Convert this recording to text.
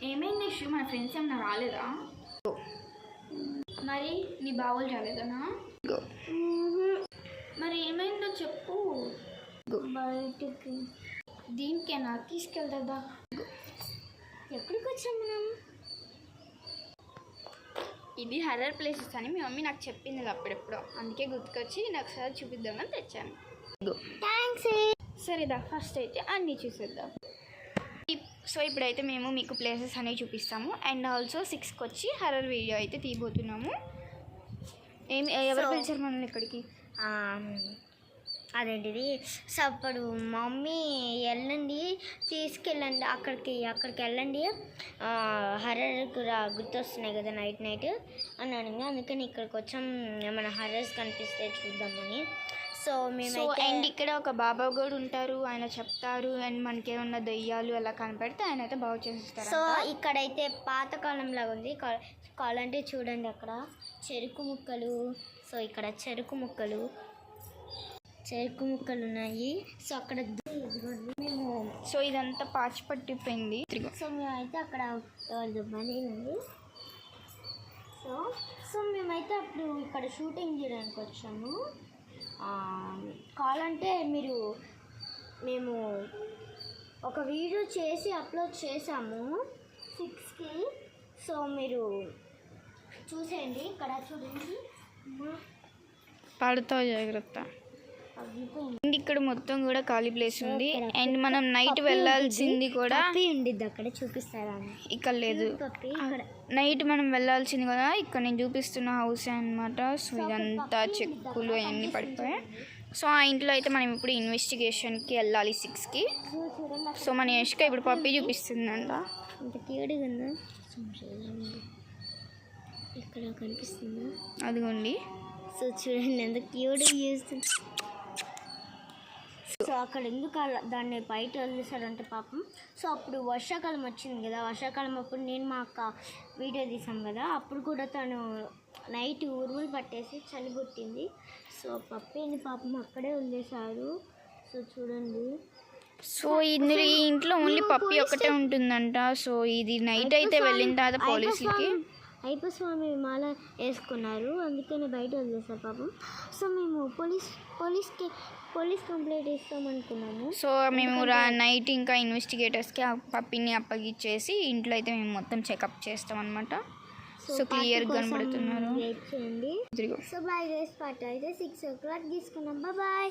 ఏమైంది ఇష్యూ? మన ఫ్రెండ్స్ ఏమన్నా రాలేదా? మరి నీ బావోలు రాలేదనా? మరి ఏమైందో చెప్పు. బయటికి దీనికేనా తీసుకెళ్దా? ఎక్కడికి వచ్చాం మనం? ఇది హర్రర్ ప్లేసెస్ అని మీ మమ్మీ నాకు చెప్పింది అప్పుడెప్పుడు, అందుకే గుర్తుకొచ్చి నాకు ఒకసారి చూపిద్దామని తెచ్చాను. థ్యాంక్స్. సరేదా, ఫస్ట్ అయితే అన్నీ చూసేద్దాం. సో ఇప్పుడైతే మేము మీకు ప్లేసెస్ అనేవి చూపిస్తాము. అండ్ ఆల్సో 6కి వచ్చి హర్రర్ వీడియో అయితే తీయబోతున్నాము. ఎవరు పిలిచారు మనల్ని ఇక్కడికి? అదేంటిది, సో అప్పుడు మమ్మీ వెళ్ళండి, తీసుకెళ్ళండి అక్కడికి వెళ్ళండి, హర్రర్ గుర్తొస్తున్నాయి కదా నైట్ అన్నాను. అందుకని ఇక్కడికి వచ్చాం, ఏమైనా హర్రర్స్ కనిపిస్తే చూద్దామని. సో మేము అండ్ ఇక్కడ ఒక బాబా కూడా ఉంటారు, ఆయన చెప్తారు. అండ్ మనకి ఏమన్నా దెయ్యాలు అలా కనపడితే ఆయన అయితే బాగు చేస్తారు. సో ఇక్కడైతే పాతకాలంలాగా ఉంది. కావాలంటే చూడండి, అక్కడ చెరుకు ముక్కలు. సో ఇక్కడ చెరుకు ముక్కలు ఉన్నాయి. సో అక్కడ మేము సో ఇదంతా పాచి పట్టిపోయింది. సో మేమైతే అక్కడ దుబ్బని ఉంది. సో మేమైతే అప్పుడు ఇక్కడ షూటింగ్ చేయడానికి వచ్చాము. కావాలంటే మేము ఒక వీడియో చేసి అప్లోడ్ చేసాము 6కి. సో మీరు చూసేయండి, ఇక్కడ చూడండి. పడతావు జాగ్రత్త. అండ్ ఇక్కడ మొత్తం కూడా ఖాళీ ప్లేస్ ఉంది. అండ్ మనం నైట్ వెళ్ళాల్సింది కూడా ఉండిద్ది, అక్కడ చూపిస్తారా? ఇక్కడ లేదు, నైట్ మనం వెళ్ళాల్సింది కదా ఇక్కడ నేను చూపిస్తున్న హౌస్ అనమాట. సో ఇదంతా చెక్కులు అవన్నీ పడిపోయాయి. సో ఆ ఇంట్లో అయితే మనం ఇప్పుడు ఇన్వెస్టిగేషన్కి వెళ్ళాలి 6కి. సో మన యష్క ఇప్పుడు పప్పి చూపిస్తుందంట. ఇక్కడ కనిపిస్తుందా? అదిగోండి. సో చూడండి ఎంత క్యూట్ చేస్తుంది. సో అక్కడ ఎందుకు దాన్ని బయట వదిలేశారంటే పాపం. సో అప్పుడు వర్షాకాలం వచ్చింది కదా, వర్షాకాలం అప్పుడు నేను మా అక్క వీడియో తీసాం కదా, అప్పుడు కూడా తను నైట్ ఉరుములు పట్టేసి చలిపుట్టింది. సో పప్పేని పాపం అక్కడే వదిలేశారు. సో చూడండి. సో ఈ ఇంట్లో ఓన్లీ పప్పి ఒక్కటే ఉంటుందంట. సో ఇది నైట్ అయితే వెళ్ళిన తర్వాత పోలీసులకి అయ్యప్ప స్వామి మాల వేసుకున్నారు, అందుకని బయట వదిలేసారు పాపం. సో మేము పోలీస్ కంప్లైంట్ ఇస్తామనుకున్నాము. సో మేము నైట్ ఇంకా ఇన్వెస్టిగేటర్స్కి ఆ పప్పిని అప్పగిచ్చేసి ఇంట్లో అయితే మేము మొత్తం చెకప్ చేస్తాం అనమాట. సో క్లియర్గా కనబడుతున్నారు. వెయిట్ చేయండి. సో బాయ్ గైస్, పార్ట్ అయితే 6 o'clock తీసుకున్నాం. బాయ్.